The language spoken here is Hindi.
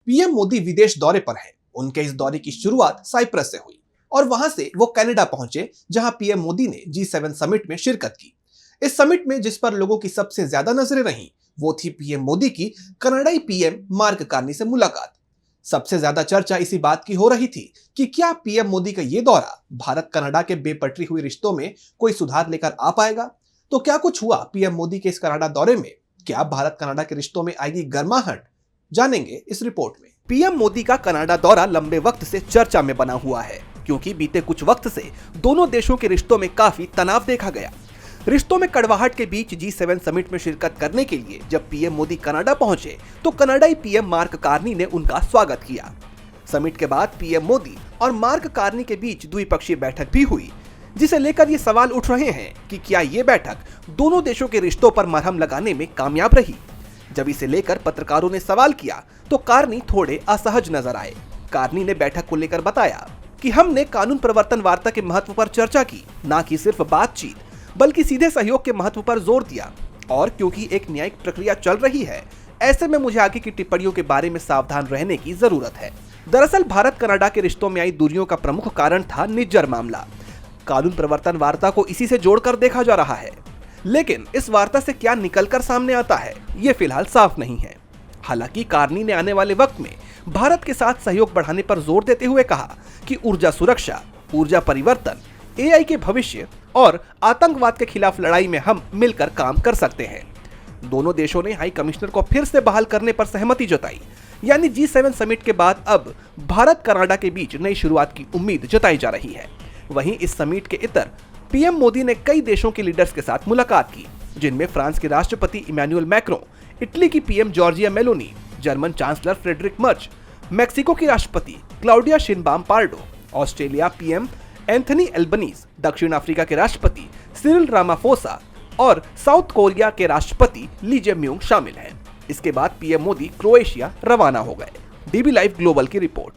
पीएम मोदी विदेश दौरे पर हैं। उनके इस दौरे की शुरुआत साइप्रस से हुई और वहां से वो कनाडा पहुंचे, जहां पीएम मोदी ने G7 समिट में शिरकत की। इस समिट में जिस पर लोगों की सबसे ज्यादा नजरें रहीं, वो थी पीएम मोदी की कनाडाई पीएम मार्क कार्नी से मुलाकात। सबसे ज्यादा चर्चा इसी बात की हो रही थी कि क्या पीएम मोदी का ये दौरा भारत कनाडा के बेपटरी हुए रिश्तों में कोई सुधार लेकर आ पाएगा। तो क्या कुछ हुआ पीएम मोदी के इस कनाडा दौरे में? क्या भारत कनाडा के रिश्तों में आएगी गर्माहट? जानेंगे इस रिपोर्ट में। पीएम मोदी का कनाडा दौरा लंबे वक्त से चर्चा में बना हुआ है, क्योंकि बीते कुछ वक्त से दोनों देशों के रिश्तों में काफी तनाव देखा गया। रिश्तों में कड़वाहट के बीच G7 समिट में शिरकत करने के लिए जब पीएम मोदी कनाडा पहुंचे तो कनाडाई पीएम मार्क कार्नी ने उनका स्वागत किया। समिट के बाद पीएम मोदी और मार्क कार्नी के बीच द्विपक्षीय बैठक भी हुई, जिसे लेकर ये सवाल उठ रहे हैं कि क्या ये बैठक दोनों देशों के रिश्तों पर मरहम लगाने में कामयाब रही। जब इसे लेकर पत्रकारों ने सवाल किया तो कार्नी थोड़े असहज नजर आए। कार्नी ने बैठक को लेकर बताया कि हमने कानून प्रवर्तन वार्ता के महत्व पर चर्चा की, न कि सिर्फ बातचीत, बल्कि सीधे सहयोग के महत्व पर जोर दिया। और क्योंकि एक न्यायिक प्रक्रिया चल रही है, ऐसे में मुझे आगे की टिप्पणियों के बारे में सावधान रहने की जरूरत है। दरअसल भारत कनाडा के रिश्तों में आई दूरियों का प्रमुख कारण था निज्जर मामला। कानून प्रवर्तन वार्ता को इसी से जोड़कर देखा जा रहा है, लेकिन इस वार्ता से क्या निकलकर सामने आता है, ये फिलहाल साफ नहीं है। हालांकि कार्नी ने आने वाले वक्त में भारत के साथ सहयोग बढ़ाने पर जोर देते हुए कहा कि ऊर्जा सुरक्षा, ऊर्जा परिवर्तन, AI के भविष्य और आतंकवाद के खिलाफ लड़ाई में हम मिलकर काम कर सकते हैं। दोनों देशों ने हाई कमिश्नर को फिर से बहाल करने पर सहमति जताई, यानी G7 समिट के बाद अब भारत कनाडा के बीच नई शुरुआत की उम्मीद जताई जा रही है। वहीं इस समिट के इतर पीएम मोदी ने कई देशों के लीडर्स के साथ मुलाकात की, जिनमें फ्रांस के राष्ट्रपति इमैनुअल मैक्रों, इटली की PM Giorgia Meloni, German chancellor Friedrich मर्च, मेक्सिको की राष्ट्रपति Claudia Sheinbaum Pardo, Australia PM Anthony Albanese, दक्षिण अफ्रीका के राष्ट्रपति सिरिल रामाफोसा और साउथ कोरिया के राष्ट्रपति ली जे-म्यूंग शामिल हैं। इसके बाद पीएम मोदी क्रोएशिया रवाना हो गए। DB लाइव ग्लोबल की रिपोर्ट।